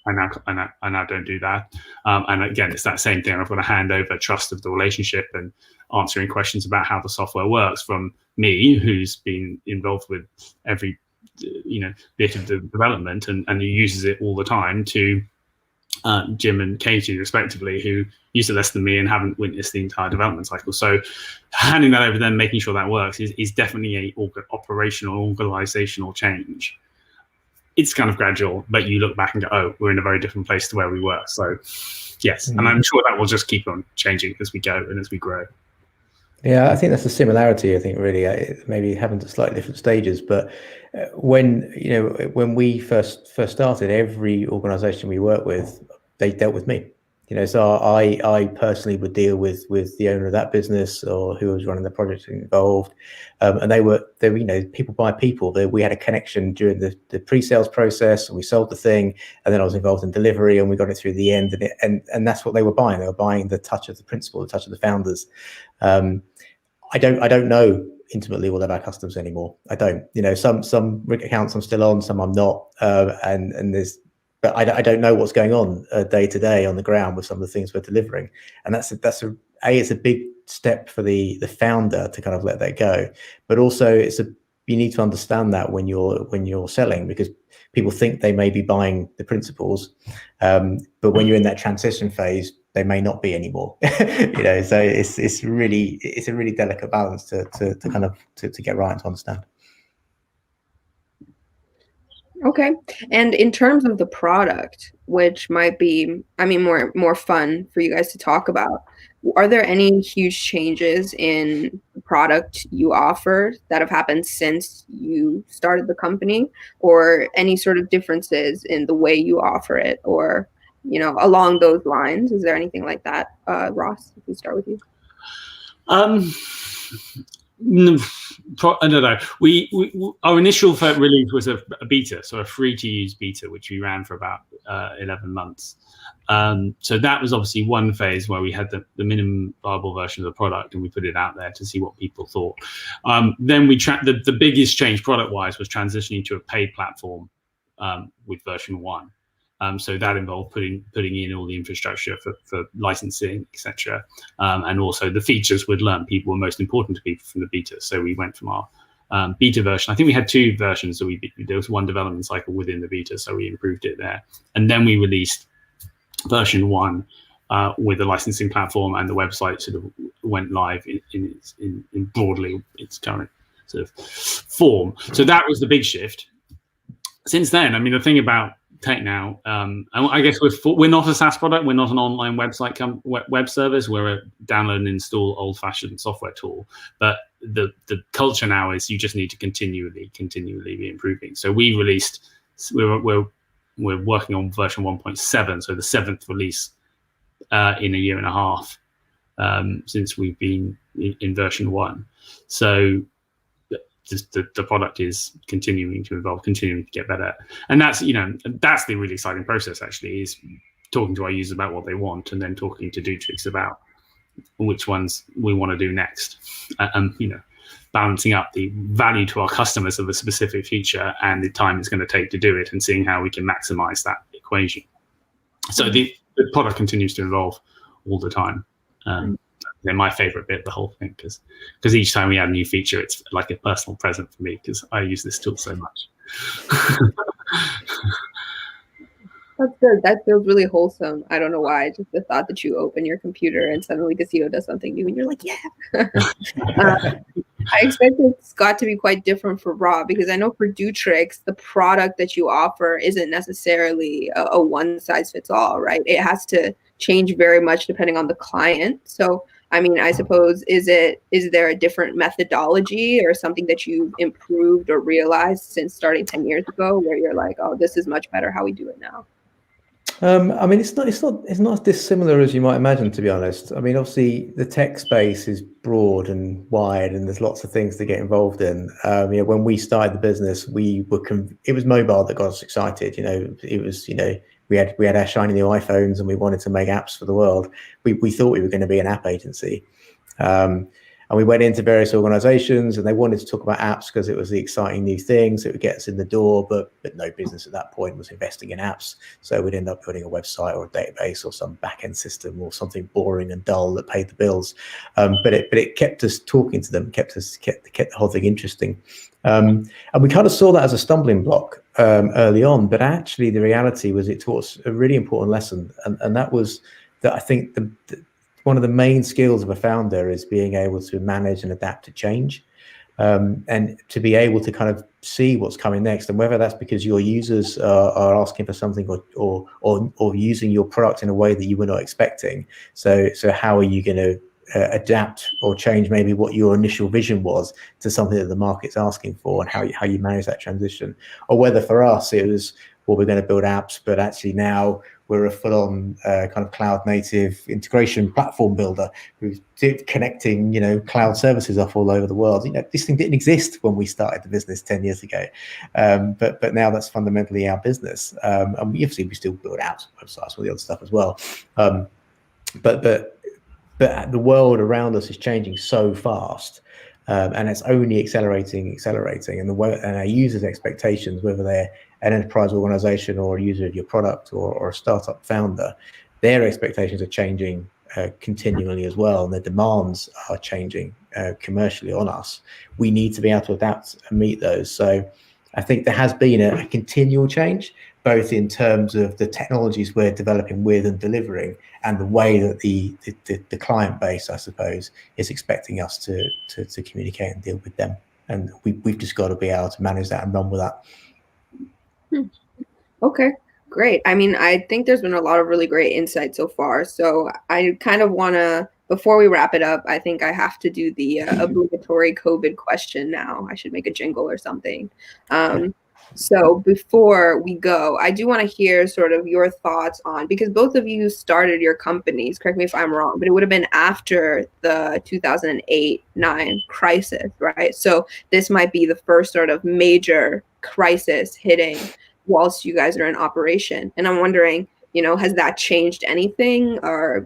I now don't do that. And again, it's that same thing. I've got to hand over trust of the relationship and answering questions about how the software works from me, who's been involved with every bit of the development and who uses it all the time, to Jim and Katie, respectively, who use it less than me and haven't witnessed the entire development cycle. So handing that over, then making sure that works is definitely a operational, organizational change. It's kind of gradual, but you look back and go, oh, we're in a very different place to where we were. So yes, and I'm sure that will just keep on changing as we go and as we grow. Yeah, I think that's a similarity. I think really maybe having slightly different stages, but when we first started, every organization we worked with, they dealt with me. So I personally would deal with the owner of that business or who was running the project involved, and they were people by people. We had a connection during the pre-sales process, and we sold the thing, and then I was involved in delivery, and we got it through the end, and that's what they were buying. They were buying the touch of the principal, the touch of the founders. I don't know intimately all of our customers anymore. I don't. Some accounts I'm still on, some I'm not, and there's. But I don't know what's going on day to day on the ground with some of the things we're delivering, and it's a big step for the founder to kind of let that go. But also you need to understand that when you're selling, because people think they may be buying the principals, but when you're in that transition phase, they may not be anymore. So it's a really delicate balance to kind of to get right and to understand. Okay. And in terms of the product, which might be, more fun for you guys to talk about, are there any huge changes in the product you offer that have happened since you started the company, or any sort of differences in the way you offer it, or, along those lines? Is there anything like that? Ross, if we start with you. I don't know. Our initial release was a beta, so a free-to-use beta, which we ran for about 11 months. So that was obviously one phase where we had the minimum viable version of the product, and we put it out there to see what people thought. Then we the biggest change product-wise was transitioning to a paid platform with version 1. So that involved putting in all the infrastructure for licensing, etc. And also the features we'd learned people were most important to people from the beta. So we went from our beta version. I think we had 2 versions. So there was one development cycle within the beta, so we improved it there. And then we released version 1 with the licensing platform, and the website sort of went live in broadly its current sort of form. So that was the big shift. Since then, I mean, the thing about tech now, I guess we're not a SaaS product. We're not an online website web service. We're a download and install old-fashioned software tool. But the culture now is you just need to continually be improving. So we released, we're working on version 1.7, so the 7th release in a year and a half since we've been in version 1. So the product is continuing to evolve, continuing to get better, and that's the really exciting process. Actually, is talking to our users about what they want, and then talking to Dutrix about which ones we want to do next, and balancing up the value to our customers of a specific feature and the time it's going to take to do it, and seeing how we can maximize that equation. So the product continues to evolve all the time. They're my favorite bit of the whole thing, because each time we add a new feature, it's like a personal present for me, because I use this tool so much. That's good. That feels really wholesome. I don't know why. Just the thought that you open your computer and suddenly Casito does something new and you're like, yeah. I expect it's got to be quite different for Rob, because I know for Dutrix, the product that you offer isn't necessarily a one-size-fits-all, right? It has to change very much depending on the client. So, I mean, I suppose, is there a different methodology or something that you've improved or realized since starting 10 years ago, where you're like, oh, this is much better how we do it now? I mean, it's not as dissimilar as you might imagine, to be honest. I mean, obviously the tech space is broad and wide, and there's lots of things to get involved in. When we started the business, it was mobile that got us excited. It was we had our shiny new iPhones, and we wanted to make apps for the world. We thought we were going to be an app agency. And we went into various organizations, and they wanted to talk about apps because it was the exciting new thing, so it would get us in the door, but no business at that point was investing in apps. So we'd end up putting a website or a database or some back-end system or something boring and dull that paid the bills. But it kept us talking to them, kept the whole thing interesting. And we kind of saw that as a stumbling block early on, but actually the reality was it taught us a really important lesson. And that was that I think one of the main skills of a founder is being able to manage and adapt to change, and to be able to kind of see what's coming next, and whether that's because your users are asking for something or using your product in a way that you were not expecting. So how are you going to adapt or change maybe what your initial vision was to something that the market's asking for, and how you manage that transition? Or whether for us it was, well, we're going to build apps, but actually now we're a full-on kind of cloud-native integration platform builder who's connecting, cloud services off all over the world. This thing didn't exist when we started the business 10 years ago, but now that's fundamentally our business. And we still build apps, websites, all the other stuff as well. But the world around us is changing so fast, and it's only accelerating, and and our users' expectations, whether they're an enterprise organization or a user of your product or a startup founder, their expectations are changing continually as well, and their demands are changing commercially on us. We need to be able to adapt and meet those. So I think there has been a continual change, both in terms of the technologies we're developing with and delivering, and the way that the client base, I suppose, is expecting us to communicate and deal with them. And we've just got to be able to manage that and run with that. Okay, great. I mean, I think there's been a lot of really great insight so far. So I kind of want to, before we wrap it up, I think I have to do the obligatory COVID question now. I should make a jingle or something. So before we go, I do want to hear sort of your thoughts on, because both of you started your companies, correct me if I'm wrong, but it would have been after the 2008-9 crisis, right? So this might be the first sort of major crisis hitting whilst you guys are in operation. And I'm wondering, has that changed anything, or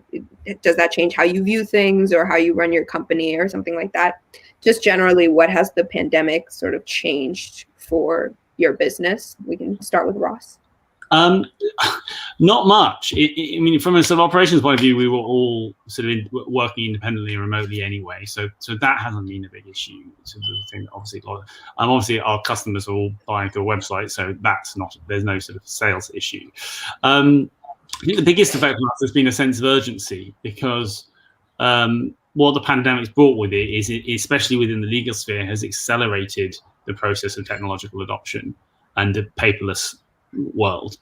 does that change how you view things or how you run your company or something like that? Just generally, what has the pandemic sort of changed for your business? We can start with Ross. Not much. I mean, from a sort of operations point of view, we were all sort of working independently and remotely anyway, so that hasn't been a big issue. So the thing, obviously, our customers are all buying through a website, so there's no sort of sales issue. I think the biggest effect on us has been a sense of urgency, because what the pandemic's brought with it is, especially within the legal sphere, has accelerated the process of technological adoption and the paperless world,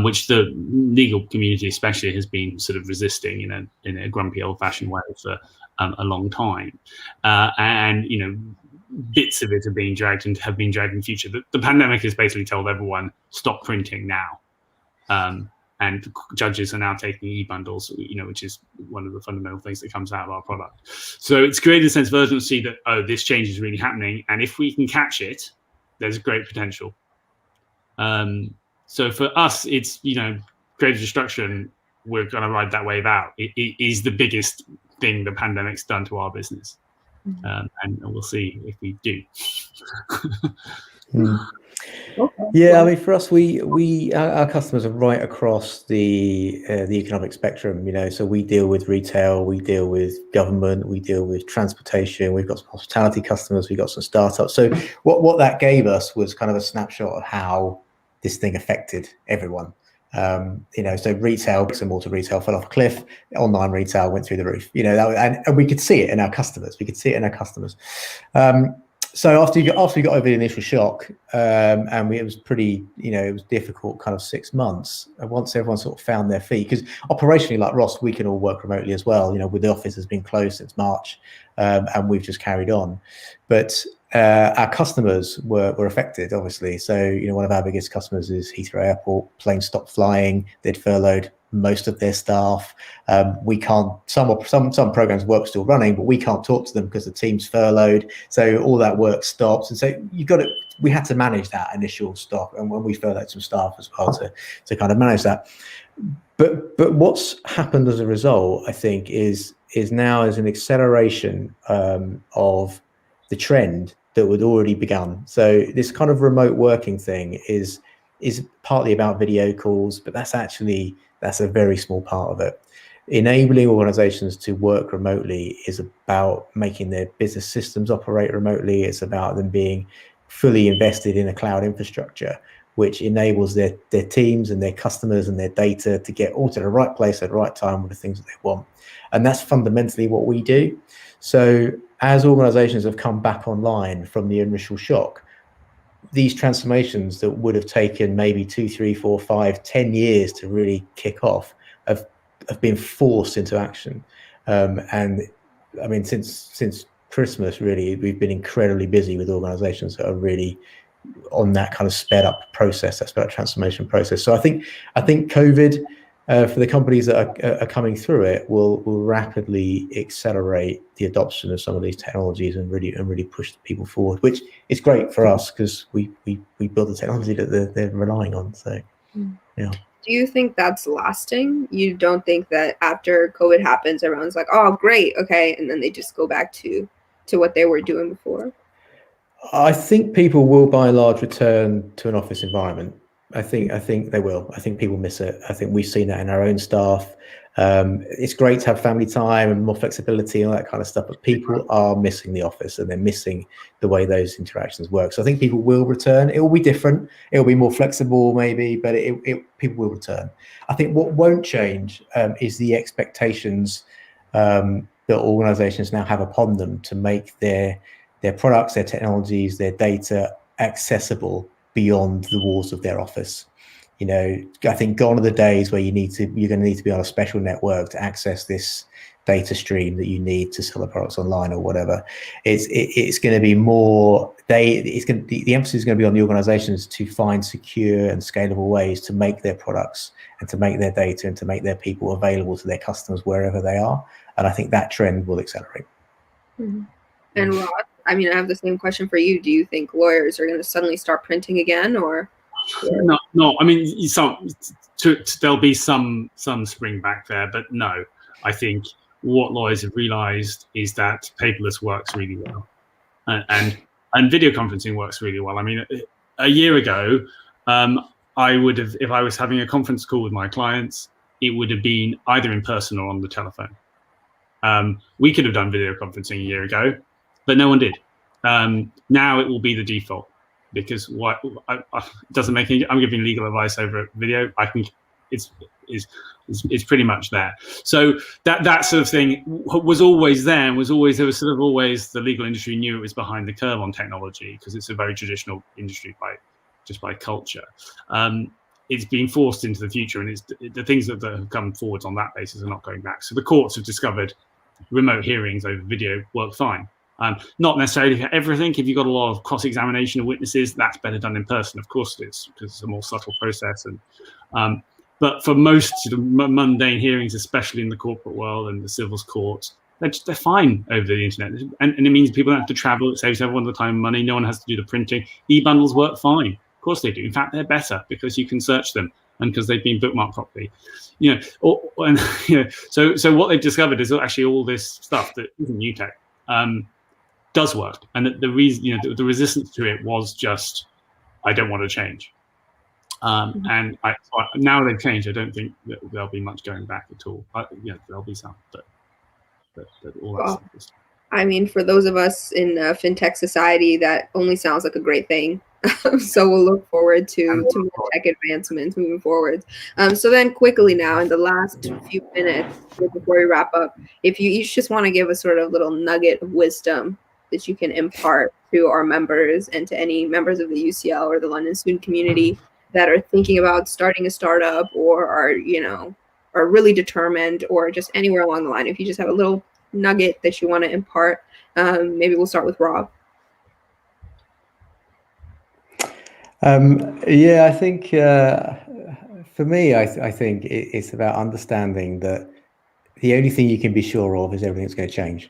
which the legal community especially has been sort of resisting in a grumpy old-fashioned way for a long time, and bits of it have been dragged in the future. The pandemic has basically told everyone, stop printing now, and judges are now taking e-bundles, which is one of the fundamental things that comes out of our product. So it's created a sense of urgency that, this change is really happening, and if we can catch it, there's great potential. So for us, it's, creative destruction. We're going to ride that wave out. It is the biggest thing the pandemic's done to our business, and we'll see if we do. Okay. Yeah, I mean, for us, our customers are right across the economic spectrum. So we deal with retail, we deal with government, we deal with transportation. We've got some hospitality customers, we've got some startups. So what that gave us was kind of a snapshot of how this thing affected everyone. So retail, bricks and mortar retail fell off a cliff. Online retail went through the roof. And we could see it in our customers. So after we got over the initial shock, and it was pretty, it was difficult kind of 6 months. Once everyone sort of found their feet, because operationally, like Ross, we can all work remotely as well. With the office has been closed since March, and we've just carried on. But our customers were affected, obviously. So one of our biggest customers is Heathrow Airport. Planes stopped flying. They'd furloughed most of their staff. We can't. Some programs work still running, but we can't talk to them because the team's furloughed. So all that work stops, and so we had to manage that initial stop, and when we furloughed some staff as well to kind of manage that. But what's happened as a result, I think, is now as an acceleration of the trend that had already begun. So this kind of remote working thing is partly about video calls, but that's a very small part of it. Enabling organizations to work remotely is about making their business systems operate remotely. It's about them being fully invested in a cloud infrastructure, which enables their teams and their customers and their data to get all to the right place at the right time with the things that they want. And that's fundamentally what we do. So as organizations have come back online from the initial shock, these transformations that would have taken maybe 2, 3, 4, 5, 10 years to really kick off have been forced into action. And I mean, since Christmas, really, we've been incredibly busy with organizations that are really on that kind of sped up process, that sped up transformation process. So I think COVID, for the companies that are coming through it, will rapidly accelerate the adoption of some of these technologies and really push the people forward, which is great for us because we build the technology that they're relying on. So, yeah. Do you think that's lasting? You don't think that after COVID happens, everyone's like, "Oh, great, okay," and then they just go back to what they were doing before? I think people will, by and large, return to an office environment. I think they will. I think people miss it. I think we've seen that in our own staff. It's great to have family time and more flexibility and all that kind of stuff, but people are missing the office and they're missing the way those interactions work. So I think people will return. It will be different. It will be more flexible maybe, but people will return. I think what won't change is the expectations that organizations now have upon them to make their products, their technologies, their data accessible beyond the walls of their office. I think gone are the days where you're going to need to be on a special network to access this data stream that you need to sell the products online or whatever. It's going to be more. The emphasis is going to be on the organizations to find secure and scalable ways to make their products and to make their data and to make their people available to their customers wherever they are. And I think that trend will accelerate. Mm-hmm. And Ross, I mean, I have the same question for you. Do you think lawyers are going to suddenly start printing again, or? No. I mean, there'll be some spring back there, but no. I think what lawyers have realised is that paperless works really well, and video conferencing works really well. I mean, a year ago, I would have, if I was having a conference call with my clients, it would have been either in person or on the telephone. We could have done video conferencing a year ago, but no one did. Now it will be the default, because it doesn't make any. I'm giving legal advice over video. I think it's pretty much there. So that sort of thing was always there. There was sort of always, the legal industry knew it was behind the curve on technology, because it's a very traditional industry by culture. It's being forced into the future, and the things that have come forwards on that basis are not going back. So the courts have discovered remote hearings over video work fine. Not necessarily for everything. If you've got a lot of cross-examination of witnesses, that's better done in person. Of course it is, because it's a more subtle process. But for most sort of mundane hearings, especially in the corporate world and the civils courts, they're fine over the internet. And it means people don't have to travel. It saves everyone the time and money. No one has to do the printing. E-bundles work fine. Of course they do. In fact, they're better because you can search them and because they've been bookmarked properly. So what they've discovered is actually all this stuff that isn't new tech does work, and the reason, the resistance to it was just, I don't want to change. And now they've changed. I don't think that there'll be much going back at all. There'll be some, but all that stuff is. I mean, for those of us in FinTech society, that only sounds like a great thing. So we'll look forward to more tech advancements moving forward. So then quickly now, in the last few minutes before we wrap up, if you each just want to give a sort of little nugget of wisdom that you can impart to our members and to any members of the UCL or the London student community that are thinking about starting a startup or are really determined, or just anywhere along the line, if you just have a little nugget that you want to impart, maybe we'll start with Rob. I think for me, I think it's about understanding that the only thing you can be sure of is everything's going to change.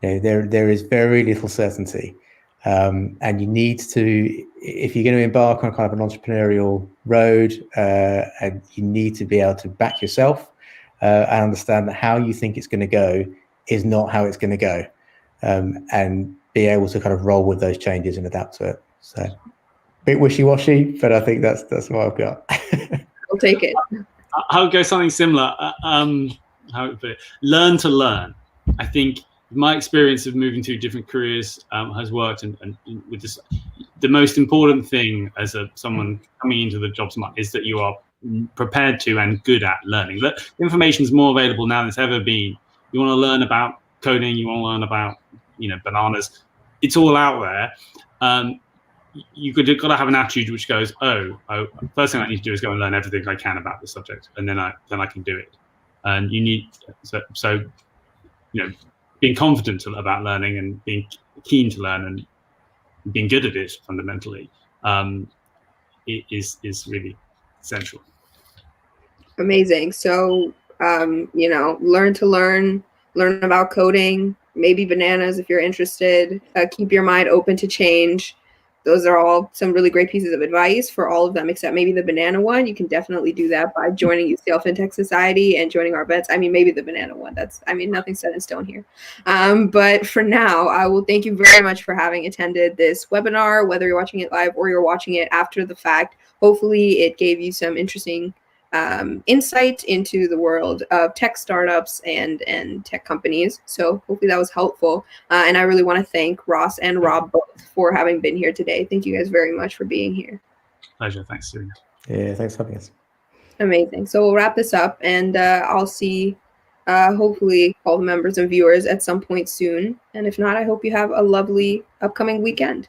There is very little certainty, and you need to, if you're going to embark on kind of an entrepreneurial road, and you need to be able to back yourself and understand that how you think it's going to go is not how it's going to go, and be able to kind of roll with those changes and adapt to it. So, bit wishy-washy, but I think that's what I've got. I'll take it. I'll go something similar. Learn to learn. I think my experience of moving through different careers has worked, and with this, the most important thing as someone coming into the jobs market is that you are prepared to and good at learning. That information is more available now than it's ever been. You want to learn about coding, you want to learn about bananas. It's all out there. You've got to have an attitude which goes, first thing I need to do is go and learn everything I can about the subject, and then I can do it. And you need being confident about learning and being keen to learn and being good at it fundamentally is really essential. Amazing. So learn to learn about coding, maybe bananas if you're interested. Keep your mind open to change. Those are all some really great pieces of advice for all of them, except maybe the banana one. You can definitely do that by joining UCL FinTech Society and joining our events. I mean, maybe the banana one. Nothing's set in stone here. But for now, I will thank you very much for having attended this webinar, whether you're watching it live or you're watching it after the fact. Hopefully it gave you some interesting insight into the world of tech startups and tech companies. So hopefully that was helpful. And I really want to thank Ross and Rob both for having been here today. Thank you guys very much for being here. Pleasure. Thanks, Serena. Yeah, thanks for having us. Amazing. So we'll wrap this up, and I'll see hopefully all the members and viewers at some point soon. And if not, I hope you have a lovely upcoming weekend.